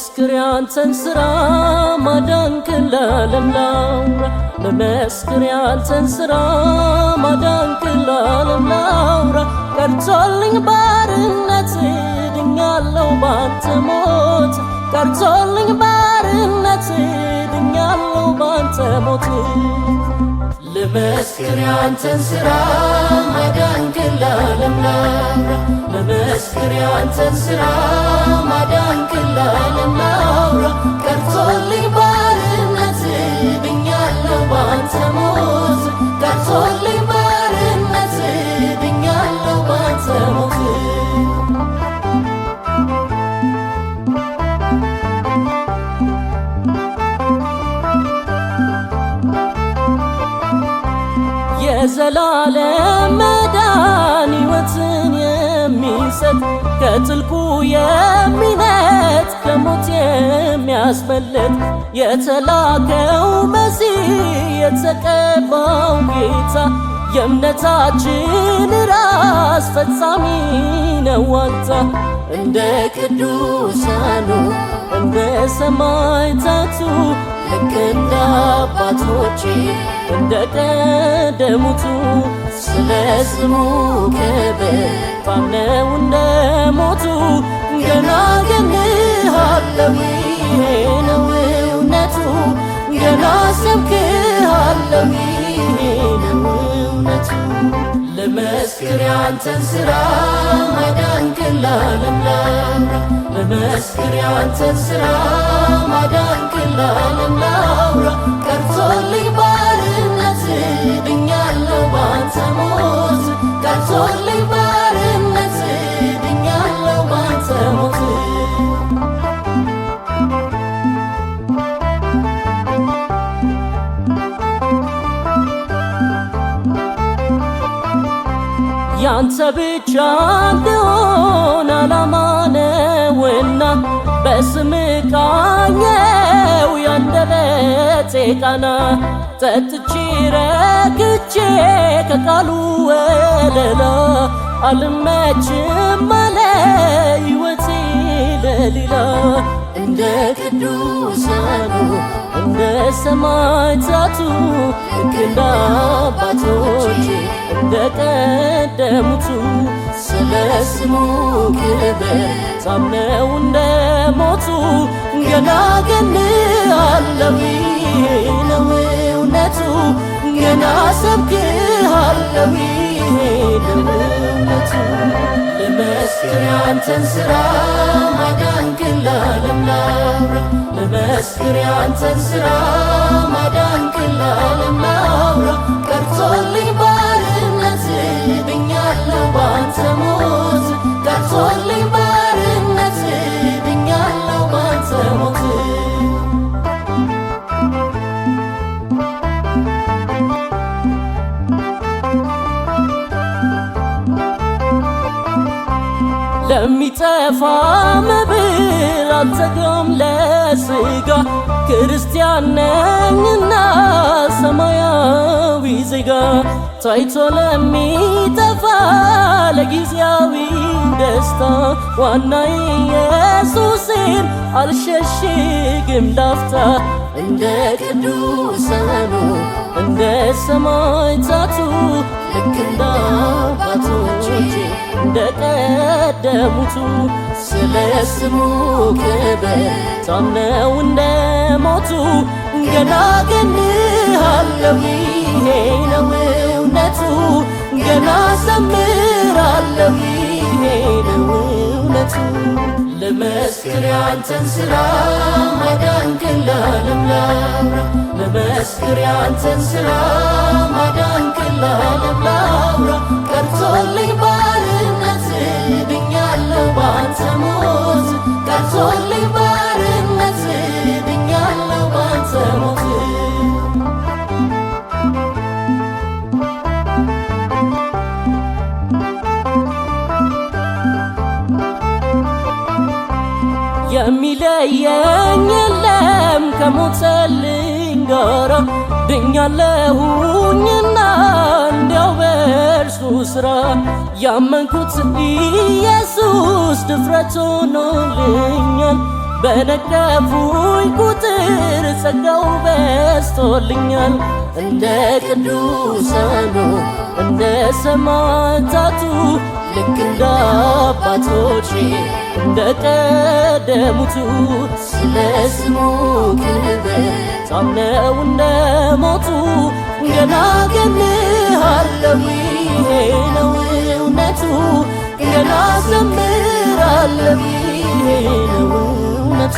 ልመስክር ያንተን ሥራ ማዳንክን ለዓለም ላውራ ልመስክር ያንተን ሥራ ማዳንክን ለዓለም ላውራ ቀርቶልኝ ባርነት ድኛለሁ ባንተ ሞት ቀርቶልኝ ባርነት ድኛለሁ ባንተ ሞት ልመስክር ያንተን ሥራ ማዳንክን ለዓለም ላውራ ልመስክር ያንተን ሥራ ማዳንክን ለዓለም ላውራ ቀርቶልኝ ባርነት ድኛለሁ ባንተ ሞት ቀርቶልኝ ባርነት ድኛለሁ ባንተ ሞት የዘላለም መዳን ሕይወትን የሚሰጥ ከጥልቁ የሚነጥ ከሞት የሚያስመልጥ የተላከው መሲህ የተቀባው ጌታ የእምነታችን ራስ ፈጻሚ ነው አንተ እንደ ቅዱሳኑ እንደ ሰማዕታቱ ልክ እንደ አባቶቼ እንደ ቀደሙቱ ስለ ስሙ ክብር ታምነው እንደ ሞቱ ገና ገንሃለው ይሄ ነው እውነቱ ገና ሰብክሃለው ይሄ ነው እውነቱ ልመስክር ያንተን ሥራ ማዳንክን ለዓለም ላውራ ልመስክር ያንተን ሥራ ማዳንክን ለዓለም ላውራ ቀርቶልኝ ባርነት ድኛለሁ ባንተ ሞት ቀርቶልኝ ባርነት ድኛለሁ ባንተ ሞት ያንተ ብቻ እንደሆነ ዓላማ ነውና በስምህ ቃኘው ያንደበቴ ቃና ጠጥቼ ረክቼ ከቃሉ ወለላ አልመችም አለ ሕይወቴ ለሌላ እንደ ቅዱሳኑ እንደ ሰማዕታቱ ልክ እንደ አባቶቼ እንደ ቀደሙቱ ስለ ስሙ ክብር ታምነው እንደ ሞቱ ገና ገንሃለው ይሄ ነው እውነቱ ገና ሰብክሃለው ይሄ ነው እውነቱ ልመስክር ያንተን ሥራ ማዳንክን ለዓለም ላውራ ልመስክር ያንተን ሥራ ማዳንክን ለዓለም ላውራ ቀርቶልኝ ባርነት ድኛለሁ ባንተ ሞት ቀርቶልኝ ባርነት ድኛለሁ ባንተ ሞት ለሚጠፋ መብል አልተጋም ለሥጋ ክርስቲያን ነኝና ሰማያዊ ዜጋ ታይቶ ለሚጠፋ ለጊዜያዊ ደስታ ዋናዬ ኢየሱስን አልሸሽግም ላፍታ እንደ ቅዱሳኑ እንደ ሰማዕታቱ ልክ እንደ አባቶቼ እንደ ቀደሙቱ ስለ ስሙ ክብር ታምነው እንደ ሞቱ ገና ገንሃለው ይሄ ነው እውነቱ ገና ዘምራለው ይሄ ነው እውነቱ ልመስክር ያንተን ሥራ ማዳንክን ለዓለም ላውራ ልመስክር ያንተን ሥራ ማዳንክን ለዓለም ላውራ ቀርቶልኝ ባርነት ድኛለሁ ባንተ ሞት ቀርቶልኝ ባርነት ድኛለሁ ባንተ ሞት የሚለየኝ የለም ከሞተልኝ ጋራ ድኛለሁኝና እንዲያው በእርሱ ሥራ ያመንኩት ኢየሱስ ድፍረት ሆኖልኛል በነቀፉኝ ቁጥር ጸጋው በስቶልኛል። እንደ ቅዱሳኑ እንደ ሰማዕታቱ ልክ እንደ አባቶቼ እንደ ቀደሙቱ ስለ ስሙ ክብር ታምነው እንደ ሞቱ ገና እገንሃለሁ ይሄ ነው እውነቱ ገና እዘምራለሁ ይሄ ነው እውነቱ።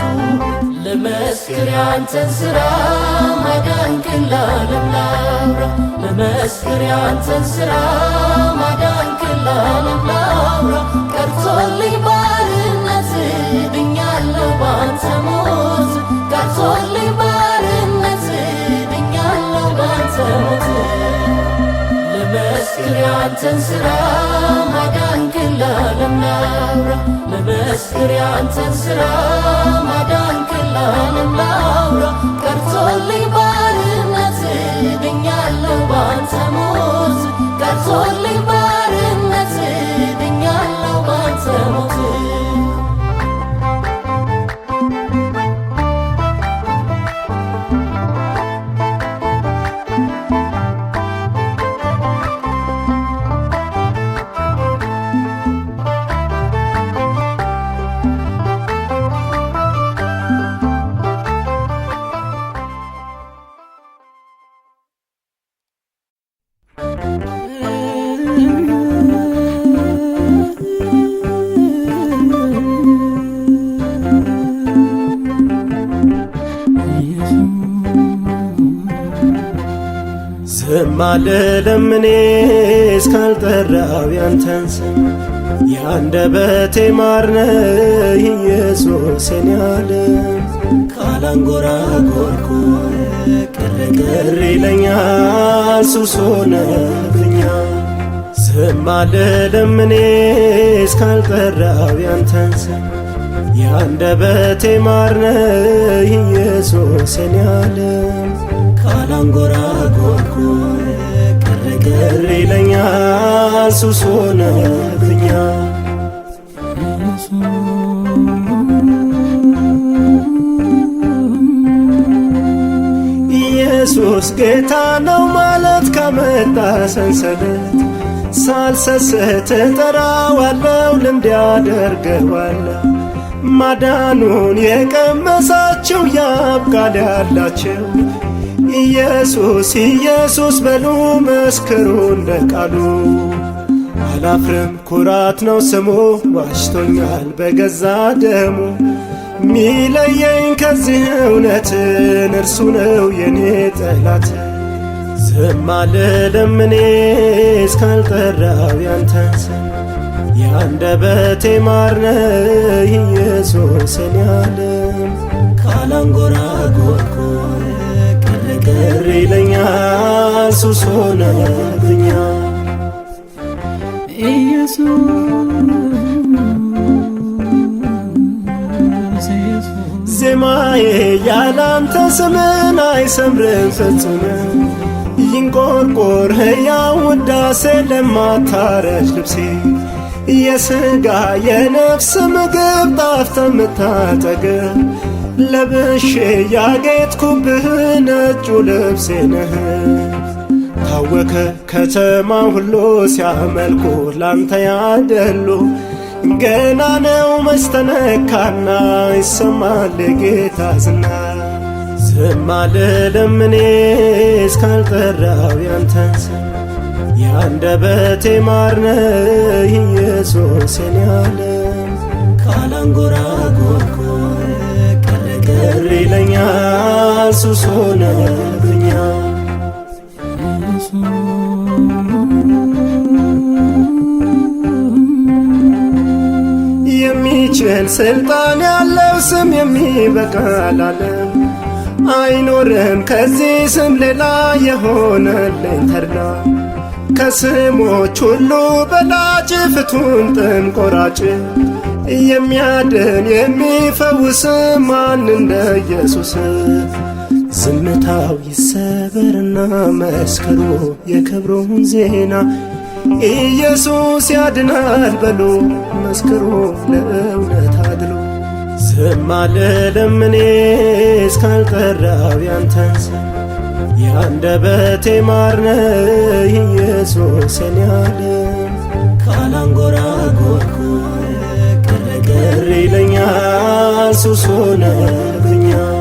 ልመስክር ያንተን ሥራ ማዳንክን ለዓለም ላውራ ልመስክር ያንተን ሥራ ማዳንክን ለዓለም ላውራ ቀርቶልኝ ባርነት ድኛለሁ ባንተ ሞት ቀርቶልኝ ባርነት ድኛለሁ ባንተ ሞት ልመስክር ያንተን ሥራ ማዳንክን ለዓለም ላውራ ልመስክር ያንተን ሥራ ማዳንክን ለዓለም ላውራ ቀርቶልኝ ባርነት ድኛለሁ ባንተ ሞት ቀርቶልኝ ባርነት ድኛለሁ ባንተ ሞት ዝም አልልም እኔ እስካልጠራው ያንተን ስም የአንደበቴ ማር ነህ ኢየሱስ የኔ ዓለም ካላንጎራጎርኩ ቅር ይለኛል ሱስ ሆነብኛል። ዝም አልልም እኔ እስካልጠራው ያንተን ስም የአንደበቴ ማር ነህ ኢየሱስ የኔ ዓለም ካላንጎራጎርኩ ቅር ይለኛል ሱስ ሆነብኛል። ኢየሱስ ጌታ ነው ማለት ካመጣ ሰንሰለት ሳልሰስት እጠራዋለሁ ልምድ ያደርገዋለሁ ማዳኑን የቀመሳቸው ያብቃል ያላቸው ኢየሱስ ኢየሱስ በሉ መስክሩ እንደ ቃሉ አላፍርም ኩራት ነው ስሙ ዋሽቶኛል በገዛ ደሙ ሚለየኝ ከዚህ እውነትን እርሱ ነው የኔ ጠላት። ዝም አልልም እኔ እስካልጠራው ያንተን ስም የአንደበቴ ማር ነህ ኢየሱስ የኔ ዓለም ካላንጎራጎርኩ ቅር ይለኛል ሱስ ሆነብኛል። ዜማዬ ያላንተ ስምን አይሰምርም ፍጹም ይንቆርቆር ሕያው ውዳሴ ለማታረጅ ልብሴ የሥጋ የነፍስ ምግብ ጣፍተ ምታጠግብ ለብሼ ያጌጥኩብህ ነጩ ልብሴ ነህ። ታወከ ከተማ ሁሉ ሲያመልኩ ላንተ ያደሉ ገና ነው መስተነካና ይሰማል የጌታ ዝና። ዝም አልልም እኔ እስካልጠራው ያንተን ስም የአንደበቴ ማር ነህ ኢየሱስ የኔ ዓለም ካላንጎራጎርኩ ቅር ይለኛል ሱስ ሆነብኛል። የሚችል ስልጣን ያለው ስም የሚበቃል ዓለም አይኖርም ከዚህ ስም ሌላ የሆነልኝ ተድላ ከስሞች ሁሉ በላጭ ፍቱን ጥም ቆራጭ የሚያድን የሚፈውስ ማን እንደ ኢየሱስ። ዝምታው ይሰበርና መስክሩ የክብሩን ዜና ኢየሱስ ያድናል በሉ መስክሩ ለእውነት አድሎ። ዝም አልልም እኔ እስካልጠራው ያንተን ስም። የአንደበቴ ማር ነህ ኢየሱስ የኔ ዓለም። ካላንጎራጎርኩ ቅር ይለኛል ሱስ ሆነብኛል።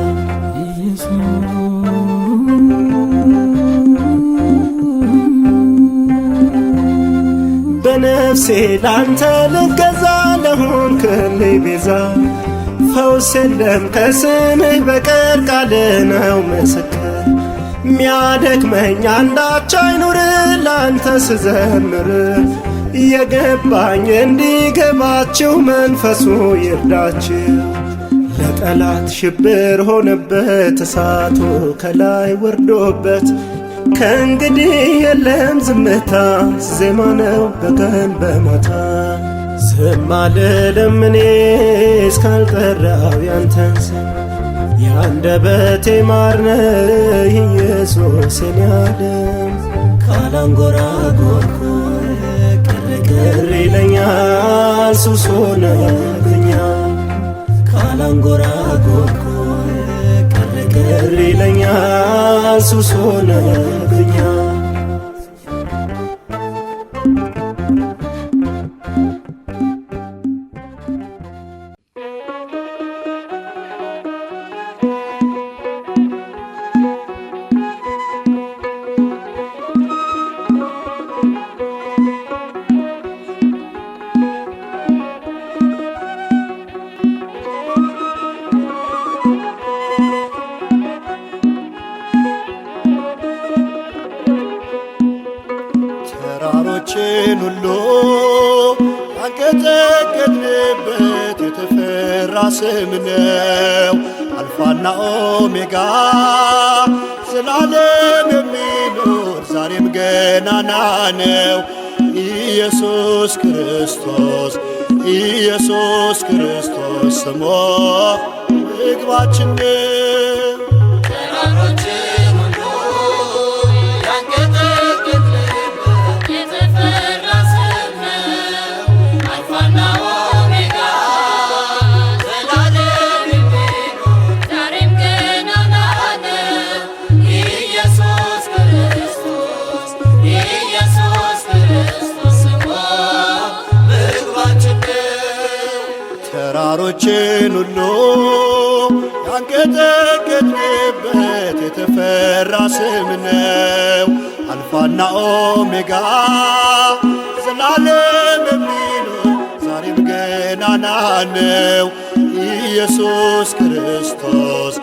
በነፍሴ ላንተ ልገዛ ለሆንክልኝ ቤዛ። ፈውስ የለም ከስምህ በቀር ቃልህ ነው ምስክር። ሚያደክመኝ አንዳች አይኑር ላንተ ስዘምር። የገባኝ እንዲገባችሁ መንፈሱ ይርዳችሁ። ለጠላት ሽብር ሆነበት እሳቱ ከላይ ወርዶበት። ከእንግዲህ የለም ዝምታ ዜማ ነው በቀን በማታ። ዝም አልልም እኔ እስካልጠራው ያንተን ስም። የአንደበቴ ማር ነህ ኢየሱስ የኔ ዓለም። ካላንጎራጎርኩ ቅር ይለኛል ሱስ ሆነብኛል። ካላንጎራጎርኩ ቅር ይለኛል ሱስ ሆነብኛል። ተራሮችን ሁሉ ያንቀጠቀጥንበት የተፈራ ስም ነው። አልፋና ኦሜጋ ዘላለም የሚኖር ዛሬም ገናና ነው። ኢየሱስ ክርስቶስ ኢየሱስ ክርስቶስ ስሙ ምግባችን ነው። ተራሮችን ሁሉ ያንቀጠቀጥንበት የተፈራ ስም ነው። አልፋና ኦሜጋ ዘላለም የሚኖር ዛሬም ገናና ነው። ኢየሱስ ክርስቶስ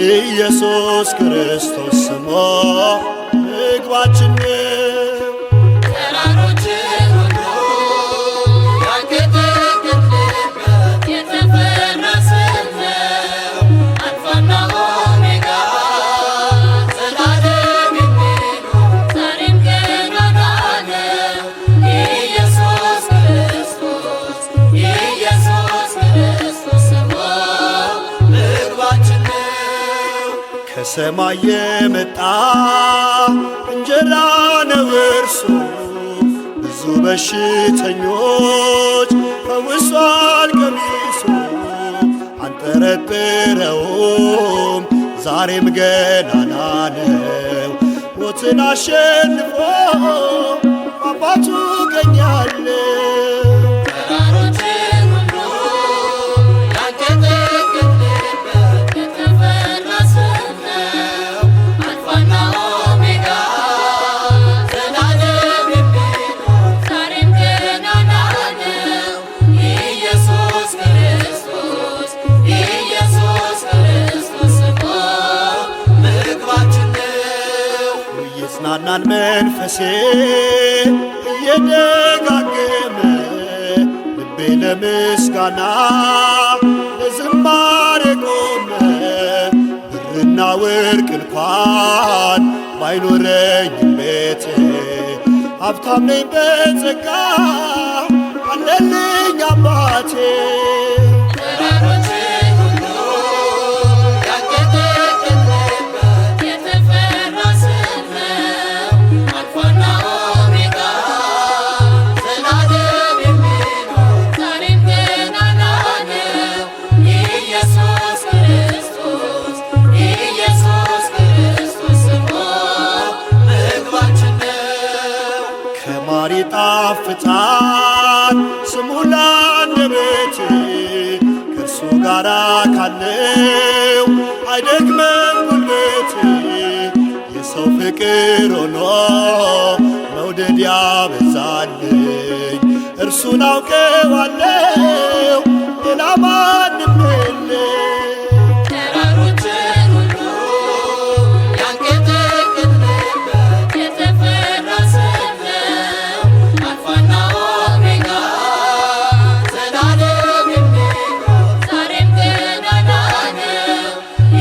ኢየሱስ ክርስቶስ ስሙ ምግባችን ነው። ከሰማይ የመጣ እንጀራ ነው እርሱ። ብዙ በሽተኞች ፈውሷል ቀሚሱ። አንጠረጥረውም ዛሬም ገናና ነው። ሞትን አሸንፎ አባቱ ቀኝ አለ። ናናን መንፈሴ እየደጋገመ ልቤ ለምስጋና ለዝማሬ ቆመ። ብርና ወርቅ እንኳን ባይኖረኝም ቤቴ ሀብታም ነኝ በጸጋ አለልኝ አባቴ። ይሆናል ስሙ ለአንደበቴ ከእርሱ ጋራ ካለው አይደክመም ጉልበቴ። የሰው ፍቅር ሆኖ መውደድ ያበዛልኝ እርሱን አውቀዋለሁ ሌላ ማንም የለኝ። ተራሮችን ሁሉ ያንቀጠቀጥንበት የተፈራ ስም ነው። አልፋና ኦሜጋ ዘላለም የሚኖር ዛሬም ገናና ነው።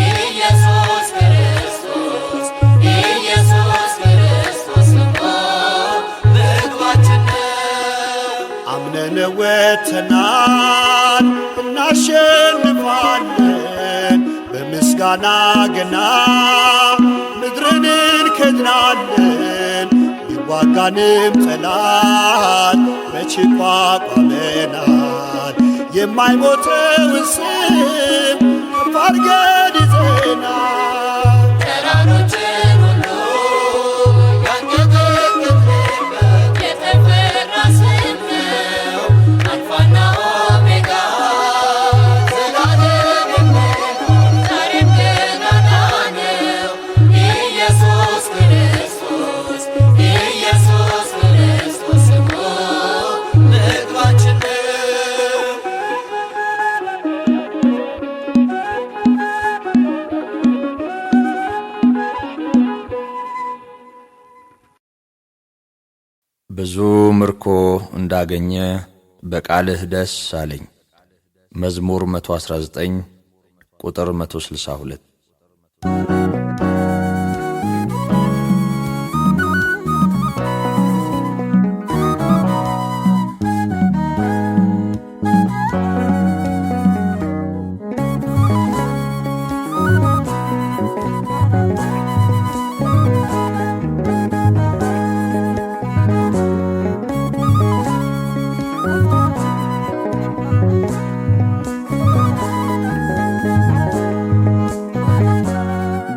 ኢየሱስ ክርስቶስ ኢየሱስ ክርስቶስ እኮ ምግባችን ነው። አምነን ወጥተናል እናሸንፋለን በምስጋና ገና ምድርን እንከድናለን። ቢዋጋንም ጠላት መች ይቋቋመናል? የማይሞተውን ስም ከፍ አድርገን ይዘናል። ተራሮችን ሁሉ ያንቀጠቀጥንበት የተፈራ ስም ነው። አልፋና ኦሜጋ ዘላለም የሚኖር ዛሬም ገናና ነው። ኢየሱስ ክርስቶስ ኢየሱስ ክርስቶስ እኮ ምግባችን ነው። ብዙ ምርኮ እንዳገኘ በቃልህ ደስ አለኝ። መዝሙር 119 ቁጥር 162።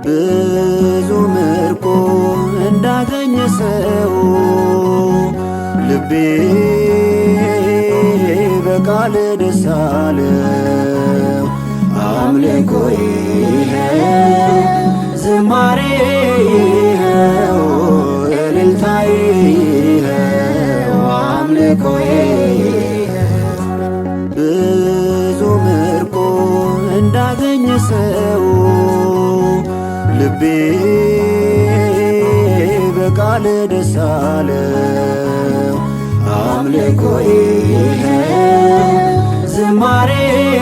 ብዙ ምርኮ እንዳገኘ ሰው ልቤ በቃል ደስ አለው። አምልኮዬ ይኸው ዝማሬ ይኸው እልልታዬ ይኸው አምልኮዬ ይኸው ብዙ ምርኮ እንዳገኘ ሰው ልቤ በቃል ደስ አለው። አምልኮዬ ይኸው ዝማሬ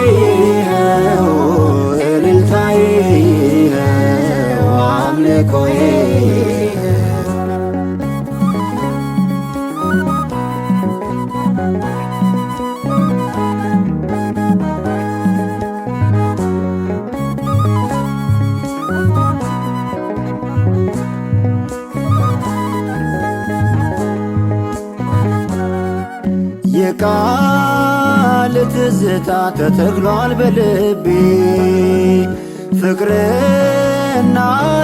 ይኸው እልልታዬ ይኸው አምልኮዬ ይኸው የቃል ትዝታ ተተክሏል በልቤ ፍቅርና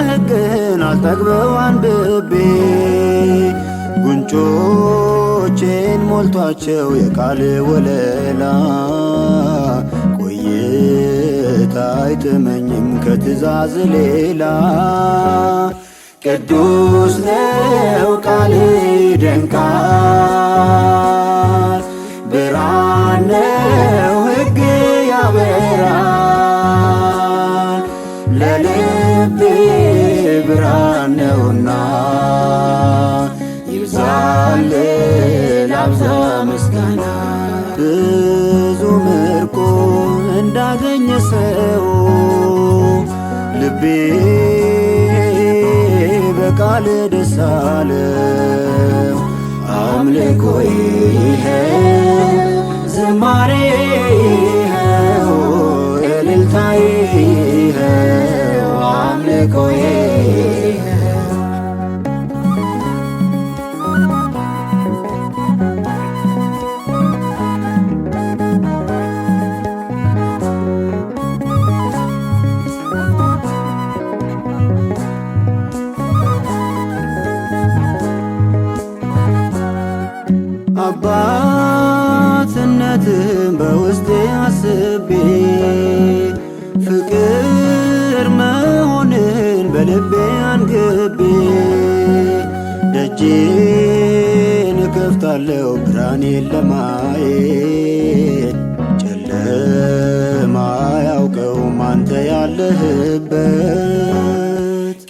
ሕግን አልጠግበው አንብቤ ጉንጮቼን ሞልቷቸው የቃል ወለላ ቆይታ አይጥመኝም ከትእዛዝ ሌላ ቅዱስ ነው ቃል ይደንቃል ብርሃን ነው ሕግ ያበራል ለልቤ ብርሃን ነውና ይብዛል ላብዛ ምስጋና። ብዙ ምርኮ እንዳገኘ ሰው ልቤ በቃል ደስ አለው። አምልኮዬ ይኸው ዝማሬ ይኸው እልልታዬ ይኸው አምልኮዬ ይኸው አባ እናትነትን በውስጤ አስቤ ፍቅር መሆንን በልቤ አንግቤ ደጄን እከፍታለሁ ብርሃኔን ለማየት ጨለማ አያውቀውም አንተ ያለህበት።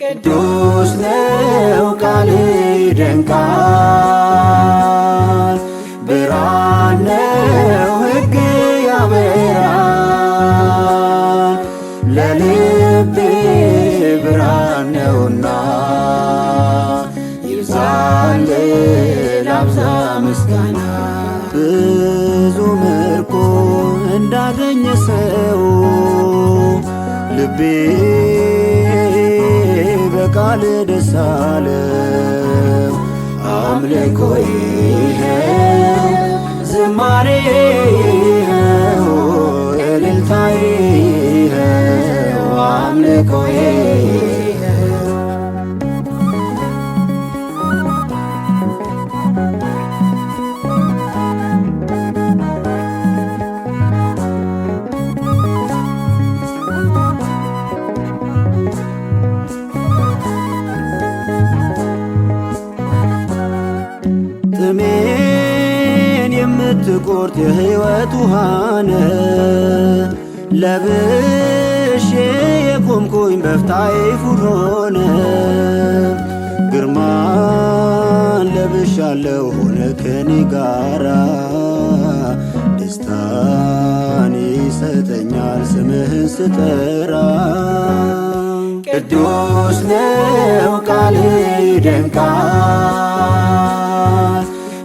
ቅዱስ ነው ቃልህ ይደንቃል፣ ብርሃን ነው ሕግ ያበራል። ለልቤ ብርሃን ነውና ይብዛል ላብዛ ምስጋና። ብዙ ምርኮ እንዳገኘ ሰው ልቤ በቃል ደስ አለው። አምልኮዬ ይኸው ዝማሬዬ ይኸው እልልታዬ ይኸው አምልኮዬ ጥሜን የምትቆርጥ የሕይወት ውሃነ ለብሼ የቆምኩኝ በፍታዬ ፉር ሆነ። ግርማን ለብሻለሁ ሆነ ከኔ ጋራ ደስታን ይሰጠኛል ስምህን ስጠራ። ቅዱስ ነው ቃልህ ይደንቃል፣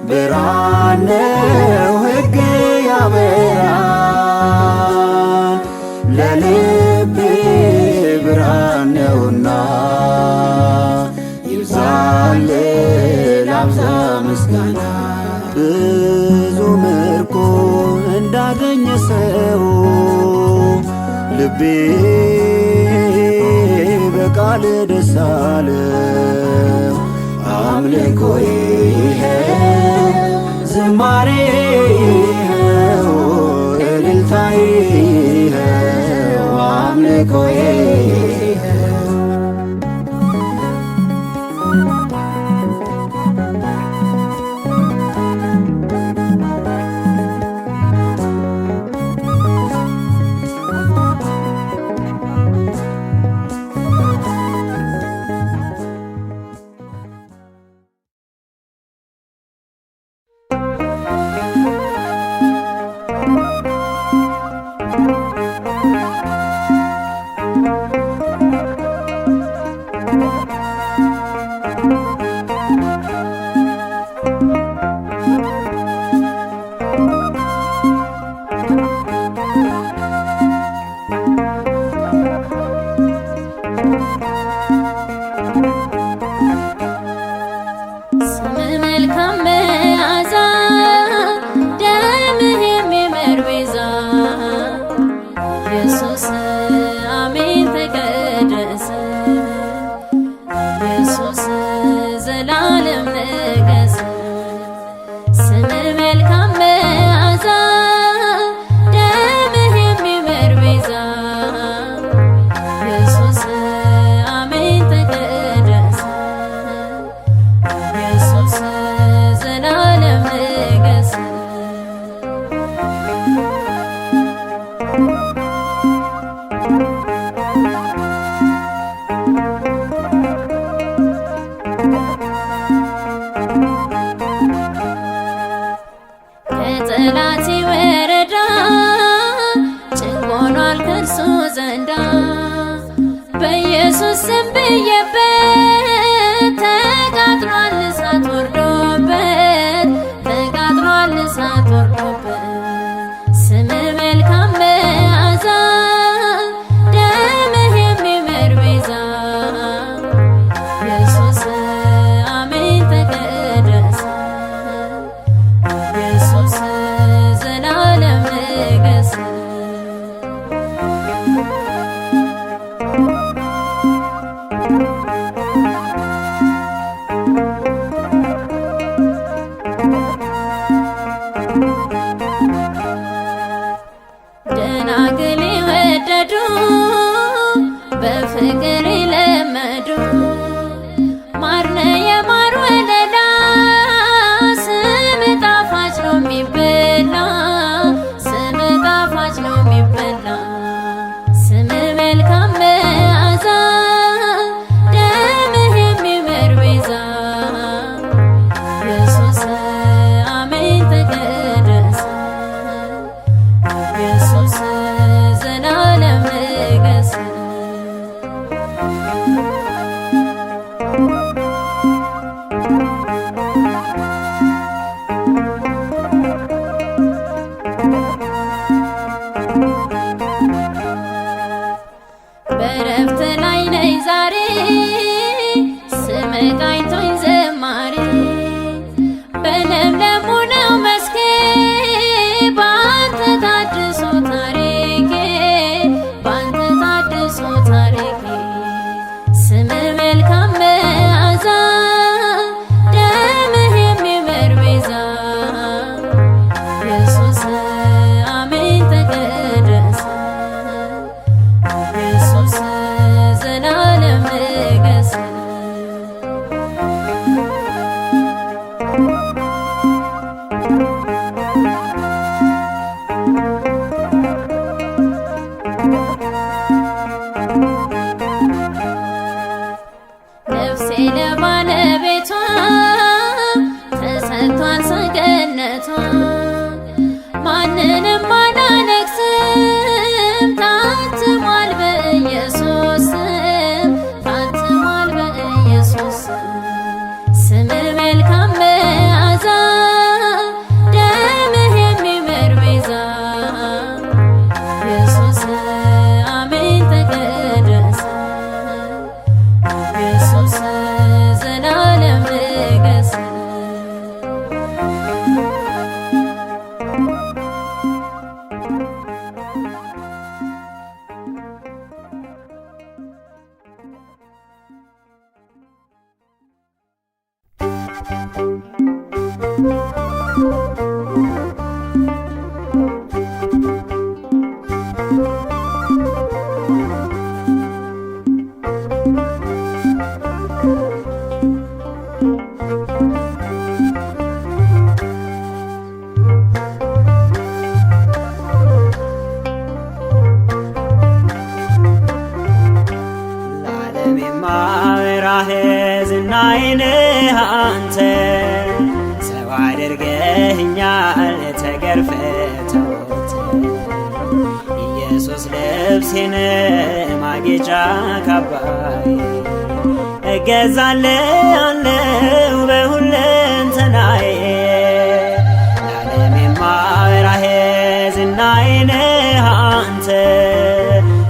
ብርሃን ነው ሕግ ያበራል። ለልቤ ብርሃን ነውና ይብዛል ላብዛ ምስጋና። ብዙ ምርኮ እንዳገኘ ሰው ልቤ በቃል ደስ አለው። አምልኮዬ ይኸው ዝማሬዬ ይኸው እልልታዬ ይኸው አምልኮዬ ይኸው ከጠላቴ ወረዳ ጭንቅ ሆኗል ከእርሱ ዘንዳ በኢየሱስ ስም ብዬበት ተቃጥሏል እሳት ወርዶበት ተቃጥሏል እሳት ወርዶበት ስም መልካም መዓዛ ደምህ የሚምር ቤዛ ኢየሱስ አሜን ተቀደሰ ኢየሱስ ዘላለም ነገሰ ፍቅር የለመዱ ማርነ የማር ወለላ ስም ጣፋጭ ነው የሚበላ ስም ጣፋጭ ነው የሚበላ ስም መልካም መዓዛ ደምህ የሚመር ቤዛ ኢየሱስ አሜን ተቀደስ ኢየሱስ ዘላለም ንገስ በረፍት ላይ ነኝ ዛሬ ስምህ ቃኝቶኝ ዘማሬ በለምለሙ ነው መስኬ ባንተ ታድሶ ታሪኬ ባንተ ታድሶ ታሪኬ ስምህ መልካም መዓዛ ደምህ የሚመር ቤዛ ኢየሱስ አሜን ተቀደስ ኢየሱስ ዘላለም ንገስ ነፍሴ ለባለቤቷ ተሰጥቷል ሰገነቷ ማንንም አላነግስም ታትሟል በኢየሱስ ስም ታትሟል በኢየሱስ ስም መልካም መዓዛ ደምህ የሚመር ቤዛ ኢየሱስ አሜን ተቀደስ ኢየሱስ ዘላለም ንገስ ለዓለም የማወራህ ዝናዬ ነህ አንተ ሰው አድርገኸኛል ተገርፈህ ተወግተህ ኢየሱስ ልብሴ ነህ ማጌጫ ካባዬ እገዛልሃለሁ በሁለንተናዬ ለዓለም የማወራህ ዝናዬ ነህ አንተ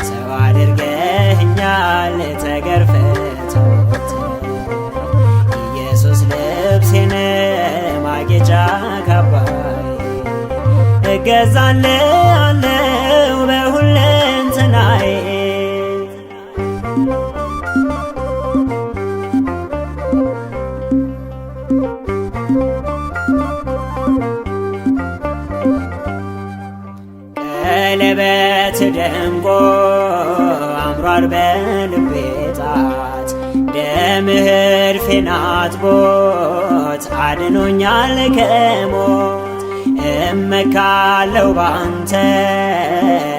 ሰው አድርገኸኛል ተገርፈህ ተወግተህ ኢየሱስ ልብሴ ነህ ማጌጫ ካባዬ እገዛልሃለሁ በሁለንተናዬ ቀለበት ደምቆ አምሯል በልቤ ጣት ደምህ እድፌን አጥቦት አድኖኛል ከሞት እመካለሁ ባንተ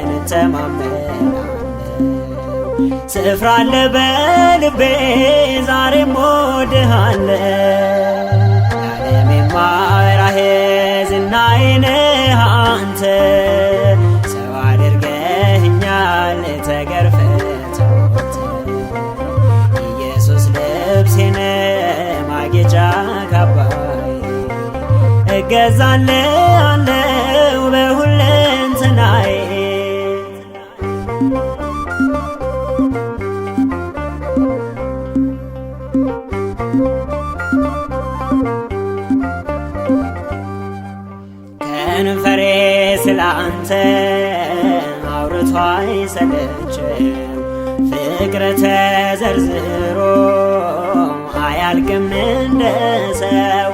እንተማመናለሁ ስፍራ አለ በልቤ ዛሬም እወድሃለሁ ለዓለም የማወራህ ዝናዬ ነህ አንተ ሰው አድርገኸኛል ተገርፈህ ተወግተህ ኢየሱስ ልብሴ ነህ ማጌጫ ካባዬ እገዛልሃለሁ በሁለንተናዬ ከንፈሬ ስላንተ አውርቶ አይሰለችም ፍቅር ተዘርዝሮ አያልቅም እንደ ሰው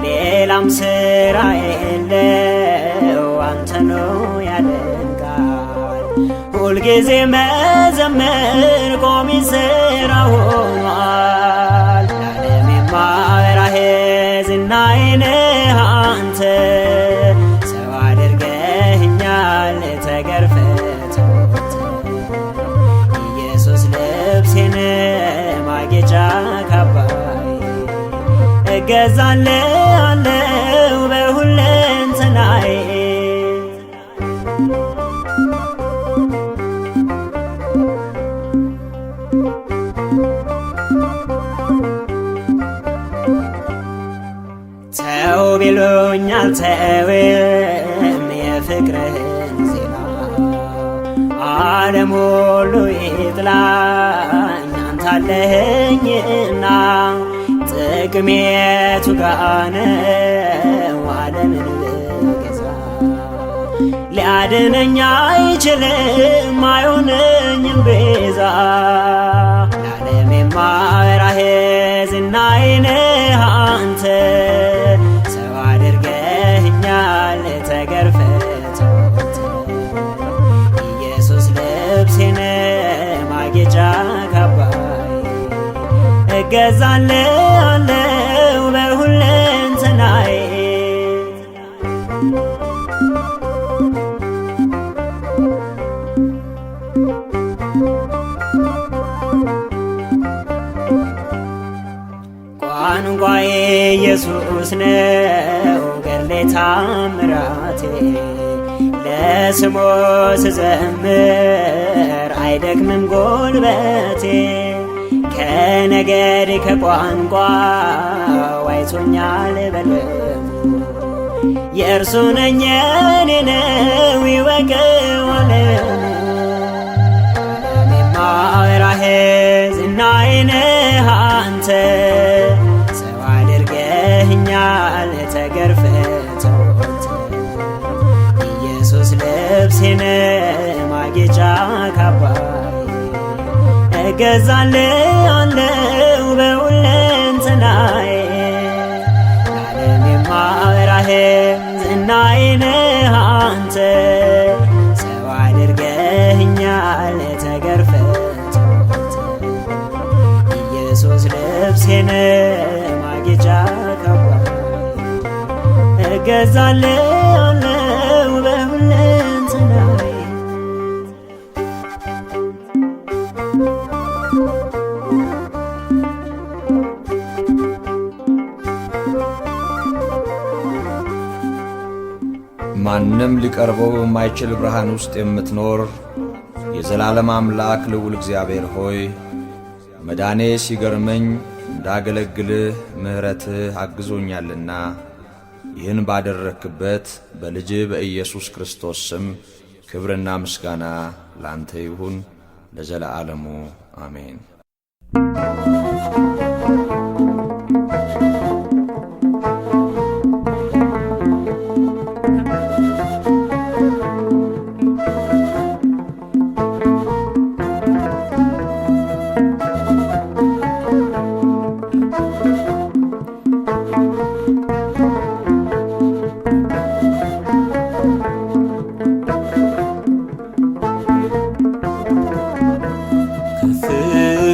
ሌላም ስራ የለው አንተ ነው ያደንቃል ሁልጊዜ መዘመር ቆሚ ሥራ ሆኗል። ለዓለም የማወራህ ዝናዬ ነህ አንተ። ሰው አድርገኸኛል ተገርፈህ ኢየሱስ ልብሴን ማጌጫ ካባዬ እገዛልሃለሁ በሁለንተናዬ። ተው ቢሉኝ አልተውም የፍቅርህን ዜና። ዓለም ሁሉ ይጥላኝ አንተ አለኸኝና። ጥቅሜ የቱ ጋ ነው ዓለምን ብገዛ? ሊያድነኝ አይችልም አይሆነኝም ቤዛ። ለዓለም የማወራህ ዝናዬ ነህ አንተ። ሰው አድርገኸኛል ተገርፈህ ኢየሱስ ልብሴን ማጌጫ ካባዬ እገዛልሃለሁ በሁለንተናዬ። ቋንቋዬ ኢየሱስ ነው ገድሌ ተአምራቴ። ለስሙ ስዘምር አይደክምም ጉልበቴ። ከነገድ ከቋንቋ ዋይቶኛል በልቡ። የእርሱ ነኝ የኔ ነው ይወቀው ዓለሙ። ዓለም የማወራህ ዝናዬ ነህ አንተ። ሰው አድርገኸኛል ተገርፈህ ኢየሱስ ልብሴን ማጌጫ ካባዬ እገዛልሃለሁ በሁለንተናዬ። ለዓለም የማወራህ ዝናዬ ነህ አንተ። ሰው አድርገኸኛል ተገርፈህ ኢየሱስ ልብሴን ማጌጫ ካባዬ እገዛልሃለሁ በሁለንተናዬ። ማንም ሊቀርበው በማይችል ብርሃን ውስጥ የምትኖር የዘላለም አምላክ ልዑል እግዚአብሔር ሆይ መዳኔ ሲገርመኝ እንዳገለግልህ ምሕረትህ አግዞኛልና ይህን ባደረክበት በልጅህ በኢየሱስ ክርስቶስ ስም ክብርና ምስጋና ላንተ ይሁን ለዘለዓለሙ አሜን።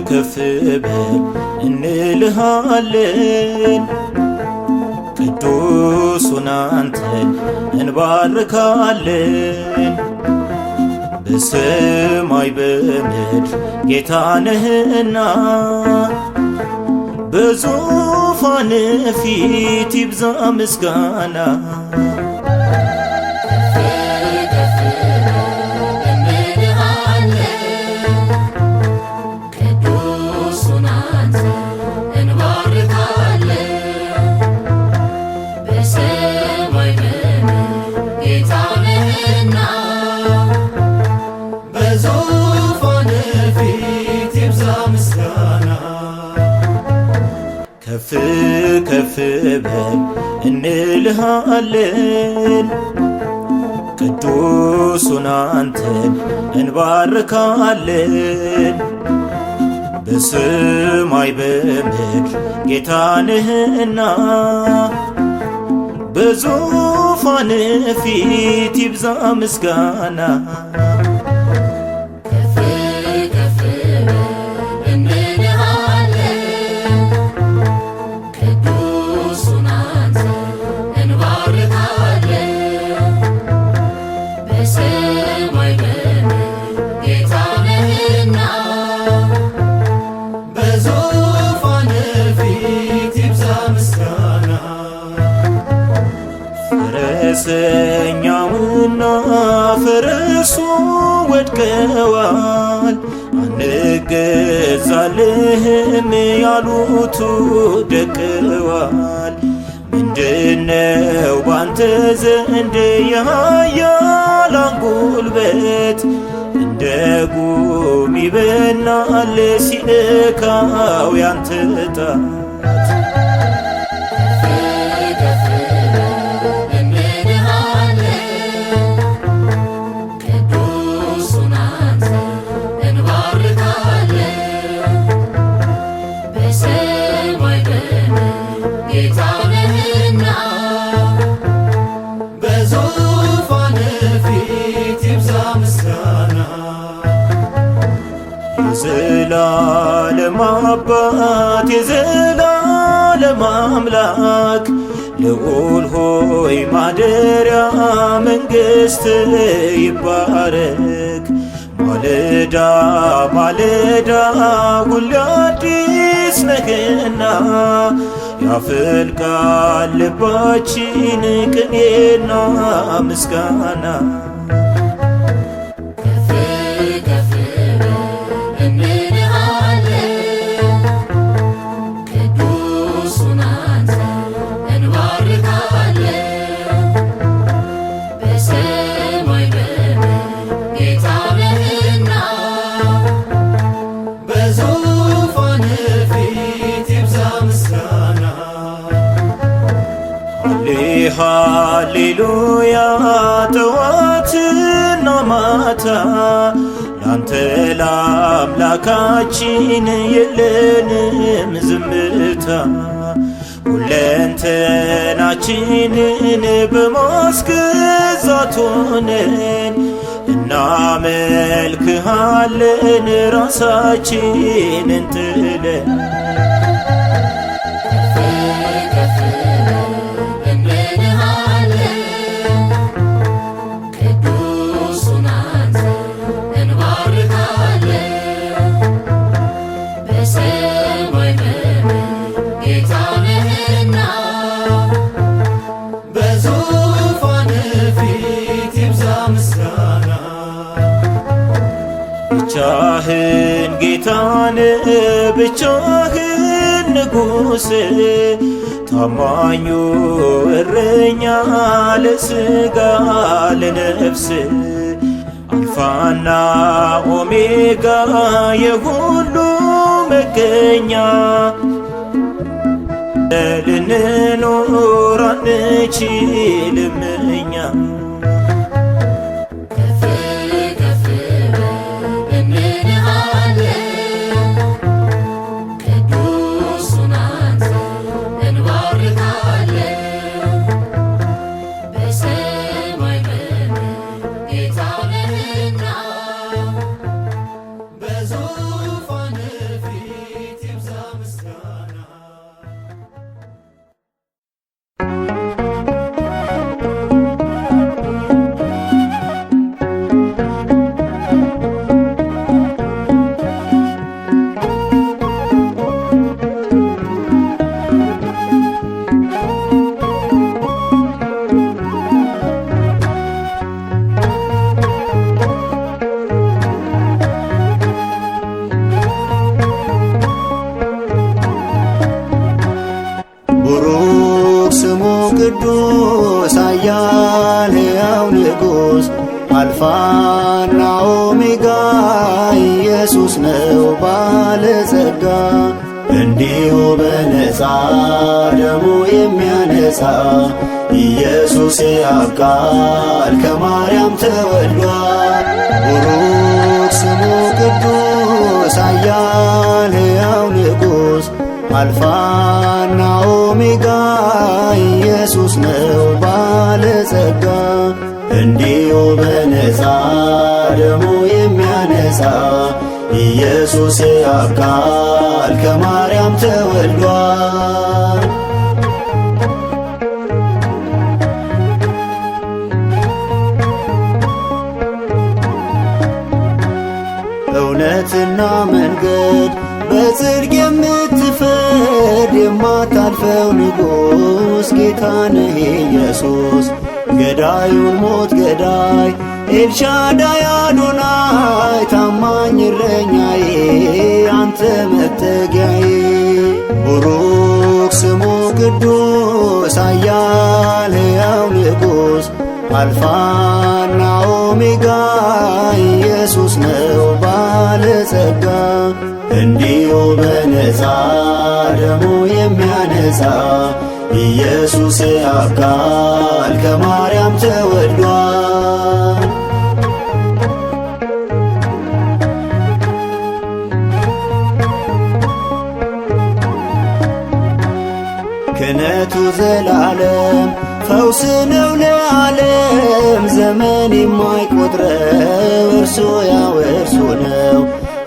ከፍ በል እንልሃለን፣ ቅዱሱን አንተን እንባርካለን። በሰማይ በምድር ጌታ ነህና በዙፋን ፊት ይብዛ ምስጋና። ከፍ ከፍ በል እንልሃለን፣ ቅዱሱን አንተን እንባርካለን። በሰማይ በምድር ጌታ ነህና በዙፋን ፊት ይብዛ ምስጋና። ፈረሰኛውና ፈረሱ ወድቀዋል። አንገዛልህም ያሉቱ ደቅዋል። ምንድነው ባንተ ዘንድ የኃያላን ጉልበት? እንደ ጉም ይበናል ሲነካው ያንተ ጣት። የዘላለም አባት የዘላለም አምላክ ልዑል ሆይ ማደሪያ መንግሥት ይባረክ። ማለዳ ማለዳ ሁሌ አዲስ ነህና ያፈልቃል ልባችን ቅኔና ምስጋና። ሃሌሉያ ጠዋትና ማታ ላንተ ለአምላካችን የለንም ዝምታ። ሁለንተናችንን በማስገዛት ሆነን እናመልክሃለን ራሳችንን ጥለን። ብቻህን ጌታን ብቻህን ንጉሥ ታማኙ እረኛ ለሥጋ ለነፍስ አልፋና ኦሜጋ የሁሉ መገኛ ልንኖር አንችልም እኛ። ቅዱስ ኃያል ሕያው ንጉሥ አልፋና ኦሜጋ ኢየሱስ ነው ባለጸጋ። እንዲሁ በነፃ ደሙ የሚያነጻ ኢየሱስ የአብ ቃል ከማርያም ተወልዷል። ቡሩክ ስሙ ቅዱስ ኃያል ሕያው ንጉሥ አልፋና ኦሜጋ ኢየሱስ ነው ባለጸጋ። እንዲሁ በነፃ ደሙ የሚያነጻ ኢየሱስ የአብ ቃል ከማርያም ተወልዷል። እውነትና መንገድ በጽድቅ የምትፈርድ የማታልፈው ንጉሥ ጌታ ነህ ኢየሱስ። የገዳዩን ሞት ገዳይ ኤልሻዳይ አዶናይ ታማኝ እረኛዬ አንተ መጠጊያዬ ቡሩክ ስሙ ቅዱስ ኃያል ሕያው ንጉሥ አልፋና ኦሜጋ ኢየሱስ ነው ባለጸጋ እንዲሁ በነፃ ደሙ የሚያነጻ ኢየሱስ አካል ከማርያም ተወልዷል። ክህነቱ ዘላለም ፈውስ ነው ለዓለም ዘመን የማይቆጥረው እርሱ ያው እርሱ ነው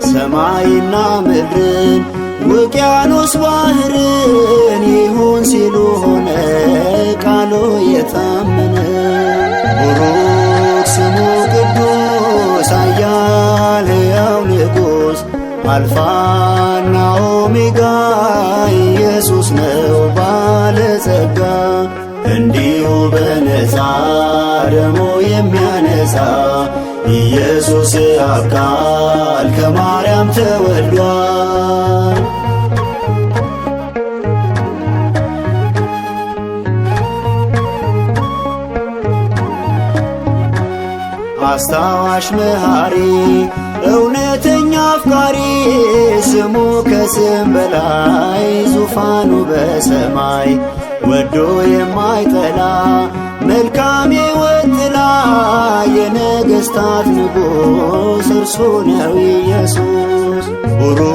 ሰማይና ምድርን ውቅያኖስ ባህርን ይሁን ሲሉ ሆነ ቃሉ የታመነ ቡሩክ ስሙ ቅዱስ ኃያል ሕያው ንጉሥ አልፋና ኦሜጋ ኢየሱስ ነው ባለጸጋ እንዲሁ በነፃ ደሙ የሚያነጻ ኢየሱስ አካል ከማርያም ተወልዷል። አስታዋሽ መሐሪ እውነተኛ አፍቃሪ ስሙ ከስም በላይ ዙፋኑ በሰማይ ወዶ የማይጠላ መልካም ሕይወት ጥላ የነገሥታት ንጉሥ እርሱ ነው ኢየሱስ ቡሩክ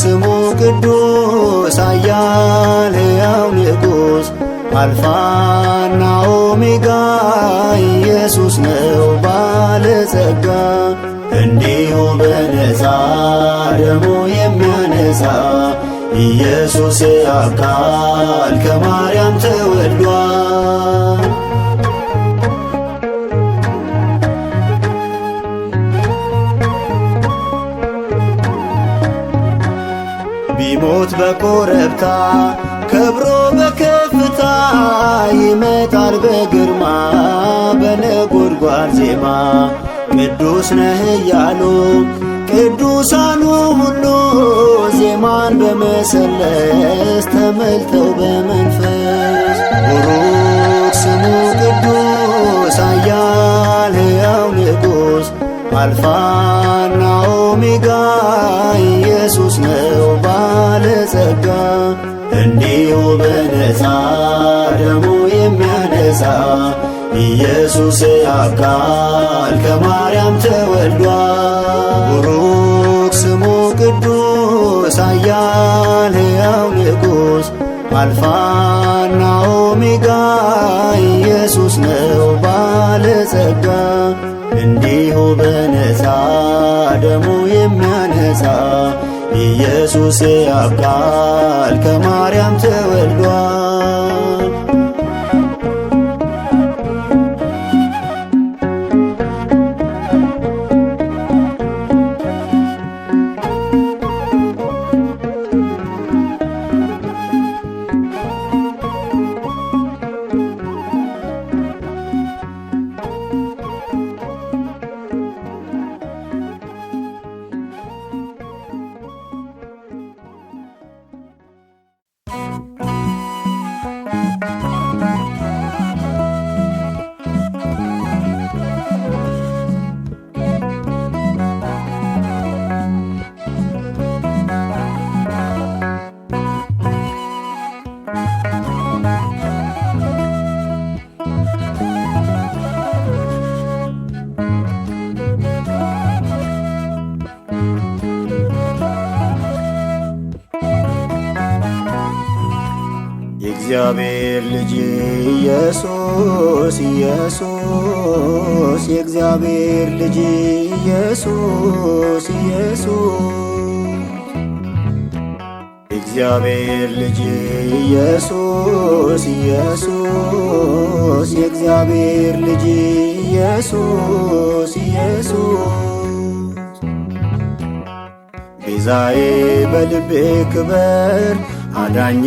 ስሙ ቅዱስ ኃያል ሕያው ንጉሥ አልፋና ኦሜጋ ኢየሱስ ነው ባለጸጋ እንዲሁ በነፃ ደሙ የሚያነጻ ኢየሱስ አካል ከማርያም ተወልዷል። ቢሞት በኮረብታ ከብሮ በከፍታ ይመጣል በግርማ በነጎድጓድ ዜማ ቅዱስ ነህ እያሉ ቅዱሳኑ ሁሉ ዜማን በመሰለስ ተመልተው በመንፈስ ቡሩክ ስሙ ቅዱስ ኃያል ሕያው ንጉሥ አልፋና ኦሜጋ ኢየሱስ ነው ባለጸጋ እንዲሁ በነፃ ደሙ የሚያነጻ ኢየሱስ አካል ከማርያም ተወልዷል። ቡሩክ ስሙ ቅዱስ ኃያል ሕያው ንጉሥ አልፋና ኦሜጋ ኢየሱስ ነው ባለጸጋ እንዲሁ በነፃ ደሙ የሚያነጻ ኢየሱስ አካል ከማርያም ተወልዷል። የእግዚአብሔር ልጅ ኢየሱስ ኢየሱስ የእግዚአብሔር ልጅ ኢየሱስ ኢየሱስ የእግዚአብሔር ልጅ ኢየሱስ ኢየሱስ የእግዚአብሔር ልጅ ኢየሱስ ኢየሱስ ቤዛዬ በልቤ ክበር አዳኜ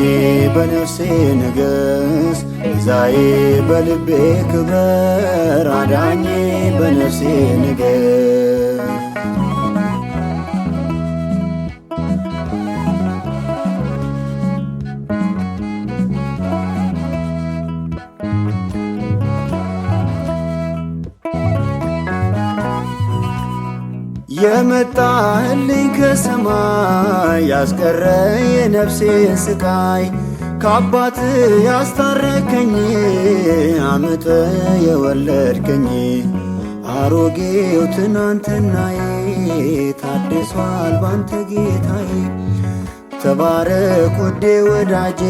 በነፍሴ ንገስ፣ ቤዛዬ በልቤ ክበር፣ አዳኜ በነፍሴ ንገስ። የመጣህልኝ ከሰማይ ያስቀረ የነፍሴን ስቃይ፣ ከአባት ያስታረከኝ አምጠ የወለድከኝ፣ አሮጌው ትናንትናዬ ታድሷል ባንተ ጌታዬ። ተባረክ ውዴ ወዳጄ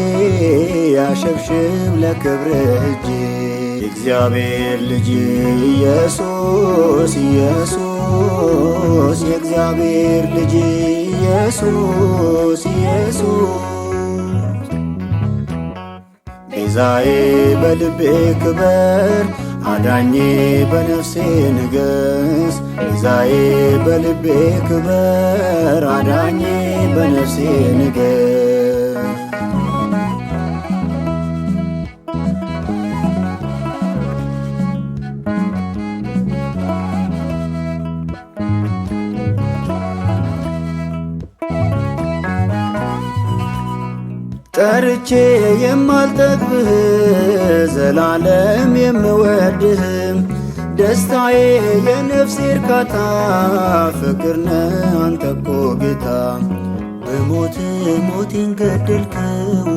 ያሸብሽብ ለክብርህ እጄ። የእግዚአብሔር ልጅ ኢየሱስ ኢየሱስ፣ የእግዚአብሔር ልጅ ኢየሱስ ኢየሱስ፣ ቤዛዬ በልቤ ክበር፣ አዳኜ በነፍሴ ንገስ፣ ቤዛዬ በልቤ ክበር፣ አዳኜ በነፍሴ ንገስ። ጠርቼ የማልጠግብህ ዘላለም የምወድህ፣ ደስታዬ የነፍሴ እርካታ ፍቅር ነህ አንተ እኮ ጌታ። በሞት ሞቴን ገደልከው፣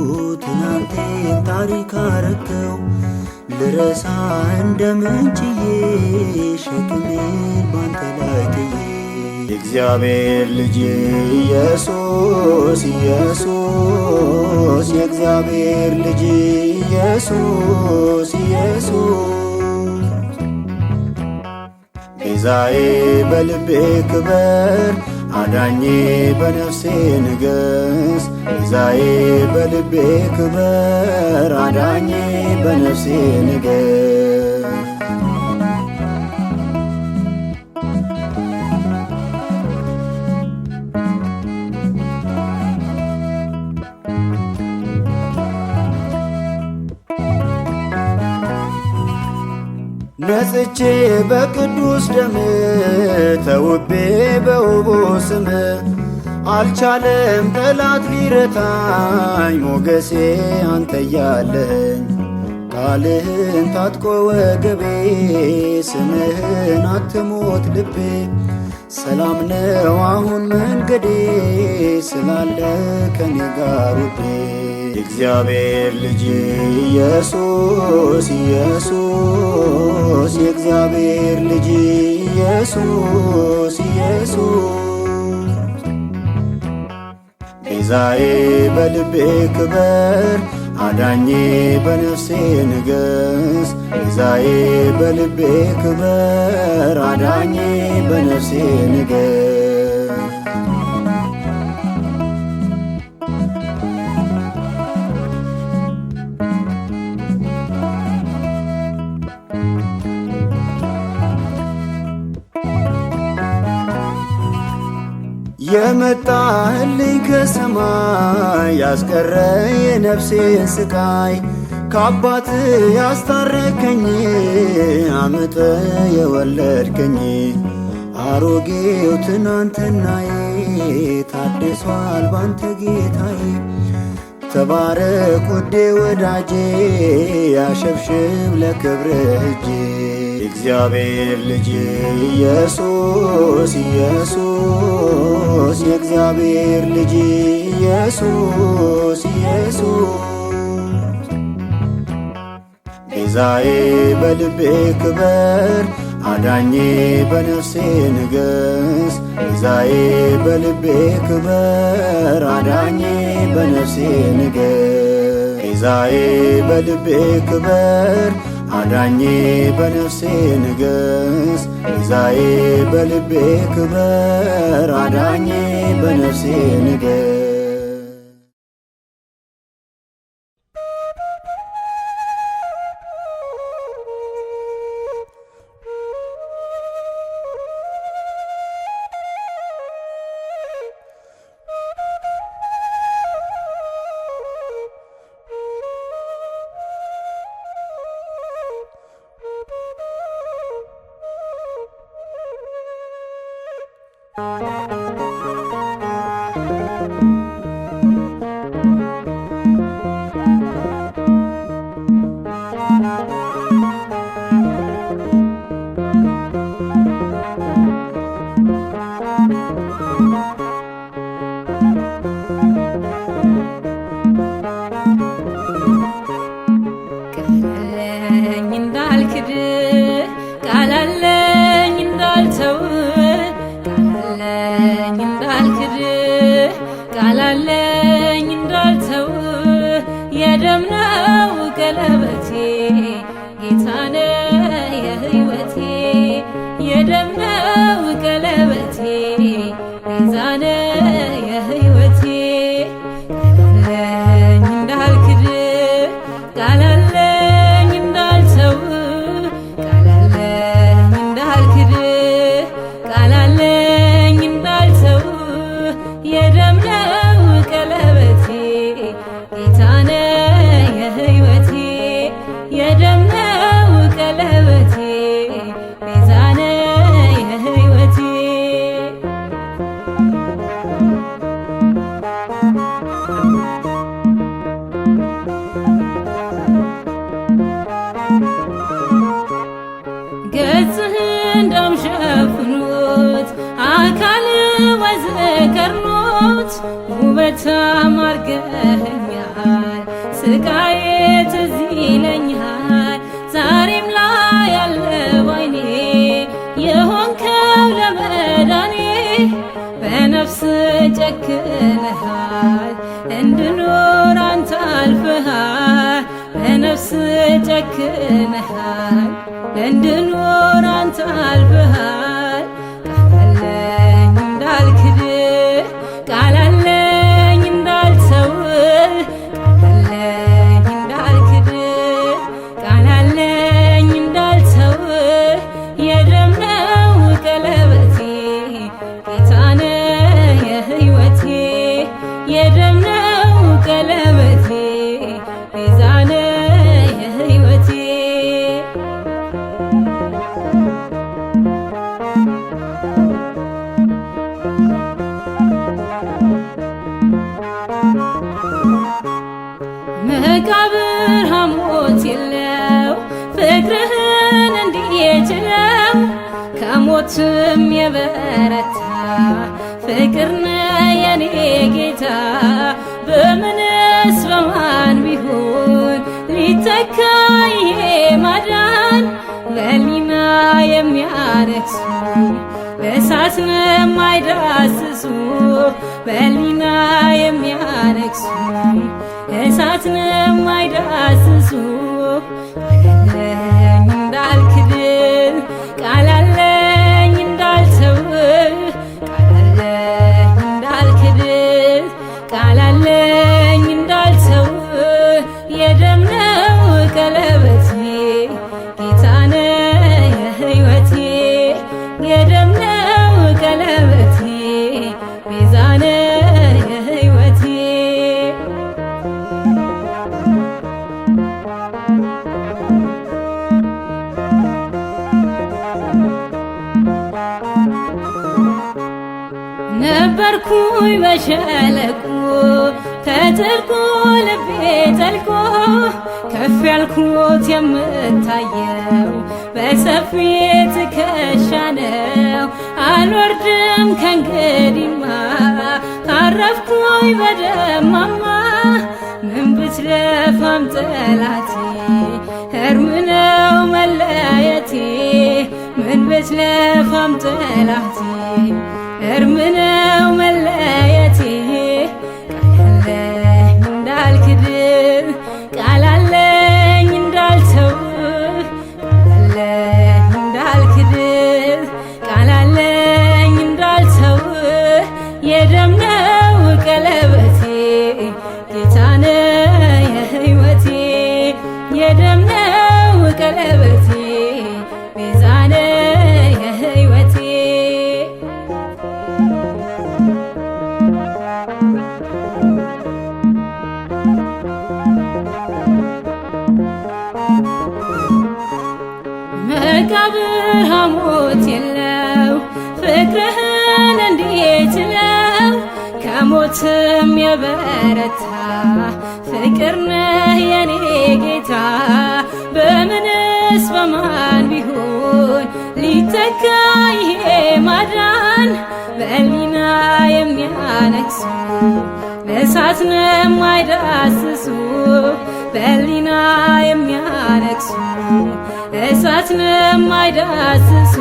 ትናንቴን ታሪክ አረከው። ልረሳ እንደምን ችዬ ሸክሜን ባንተ ላይ ጥዬ። የእግዚአብሔር ልጅ ኢየሱስ ኢየሱስ፣ የእግዚአብሔር ልጅ ኢየሱስ ኢየሱስ፣ ቤዛዬ በልቤ ክበር፣ አዳኜ በነፍሴ ንገስ፣ ቤዛዬ በልቤ ክበር፣ አዳኜ በነፍሴ ንገስ። ነጽቼ በቅዱስ ደም ተውቤ በውቡ ስም፣ አልቻለም ጠላት ሊረታኝ ሞገሴ አንተ ያለኝ። ቃልህን ታጥቆ ወገቤ ስምህን አትሞት ልቤ፣ ሰላም ነው አሁን መንገዴ ስላለ ከኔ ጋር ውዴ። የእግዚአብሔር ልጅ ኢየሱስ ኢየሱስ፣ የእግዚአብሔር ልጅ ኢየሱስ ኢየሱስ፣ ቤዛዬ በልቤ ክበር፣ አዳኜ በነፍሴ ንገስ፣ ቤዛዬ በልቤ ክበር፣ አዳኜ በነፍሴ ንገስ። የመጣህልኝ ከሰማይ ያስቀረ የነፍሴን ስቃይ፣ ከአባት ያስታረከኝ አምጠ የወለድከኝ፣ አሮጌው ትናንትናዬ ታድሷል ባንተ ጌታዬ። ተባረክ ውዴ ወዳጄ ያሸብሽብ ለክብርህ እጄ። የእግዚአብሔር ልጅ ኢየሱስ ኢየሱስ፣ የእግዚአብሔር ልጅ ኢየሱስ ኢየሱስ፣ ቤዛዬ በልቤ ክበር፣ አዳኜ በነፍሴ ንገስ፣ ቤዛዬ በልቤ ክበር፣ አዳኜ በነፍሴ ንገስ። ቤዛዬ በልቤ ክበር፣ አዳኜ በነፍሴ ንገስ፣ ቤዛዬ በልቤ ክበር፣ አዳኜ በነፍሴ ንገስ። ቃላለኝ እንዳልክድ ቃላለኝ እንዳልተው ቃላለኝ እንዳልክድ ቃላለኝ እንዳልተው የደም ነው ቀለበቴ ጌታነ የሕይወቴ የደም ነው ቀለበቴ ቤዛነ የሕይወቴ ቃላለኝ እንዳልክድ ቃላለኝ እንዳልተው ቃላለኝ እንዳልክድ ቃላለኝ እንዳልተው የደም ነው ቀለበቴ ጌታነ የሕይወቴ የደም ነው ቀለበቴ ቤዛነ የሕይወቴ ገጽህን ደም ሸፍኖት አካል ወዘከርኖት ውበታም አርገኸኛል ስቃዬ ትዝ ይለኛል ዛሬም ላይ ያለው ዓይኔ የሆንከው ለመዳኔ በነፍስ ጨክነሃል እንድኖር አንተ አልፈሃል በነፍስ ጨክነሃል እንድኖር አንተ አልፈሃል ቃላለኝ እንዳልክድ ቃላለኝ እንዳልተው ቃላለኝ እንዳልክድ ቃላለኝ እንዳልተው የደም ነው ቀለበቴ ጌታነ የሕይወቴ የደም ነው ቀለበቴ ቤዛነ የሕይወቴ መቃብር ሐሞት የለው ፍቅርህን እንዲችለው ከሞትም የበረታ ፍቅርነ የኔ ጌታ በምንስ በማን ቢሆን ሊተካ ይሄ ማዳን ለሊና የሚያረክሱ በእሳት የማይዳስሱ በሊና የሚያረክሱ እሳት የማይዳስሱ ቃላለኝ እንዳልክድ ቃላለኝ እንዳልተው ቃላለኝ እንዳልክድ ቃላለኝ እንዳልተው የደም ነው ቀለበቴ ጌታነ የሕይወቴ የደም ነው ቀለበቴ ቤዛነ የሕይወቴ ነበርኩኝ በሸለቆ ከጥልቁ ልቤ ጠልቆ ከፍ ያልኩት የምታየው በሰፊ ትከሻ ነው አልወርድም ከእንግዲህማ ካረፍኩኝ በደማማ ምን ብትለፋም ጠላቴ ሕርም ነው መለየቴ ምን ብትለፋም ጠላቴ ሕርም ነው መለየቴ ቃላለኝ እንዳልክድ ቃላለኝ እንዳልተው ቃላለኝ እንዳልክድ ቃላለኝ እንዳልተው የደም ነው ቀለበቴ ጌታነ የሕይወቴ የደም ነው ቀለበቴ ቤዛነ የሕይወቴ መቃብር ሐሞት የለው ፍቅርህን ከሞትም የበረታ ፍቅር ነህ የኔ ጌታ። በምንስ በማን ቢሆን ሊተካ ይሄ ማዳን? በሕሊና የሚያነግሱ በእሳት ነው የማይዳስሱ፣ በሕሊና የሚያነግሱ እሳት ነው የማይዳስሱ።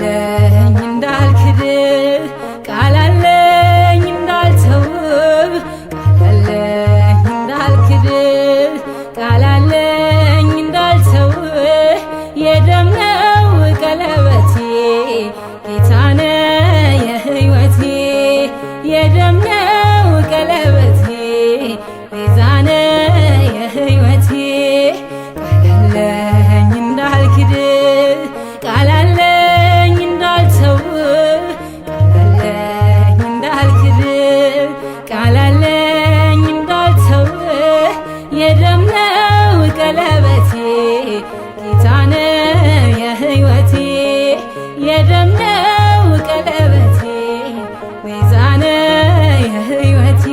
ቃላለኝ እንዳልክድ ቃላለኝ እንዳልተውብ ቃላለኝ እንዳልክድ ቃላለኝ እንዳልተውብ የደም ነው ቀለበቴ ጌታነ የሕይወቴ የደም ነው ቀለበቴ ቤዛነ የሕይወቴ ቃላለኝ እንዳልክድ ቃላለኝ እንዳልተውብ ቃላለኝ እንዳልክድ ቃላለኝ እንዳልተውብ የደም ነው ቀለበቴ ጌታነ የሕይወቴ የደም ነው ቀለበቴ ቤዛነ የሕይወቴ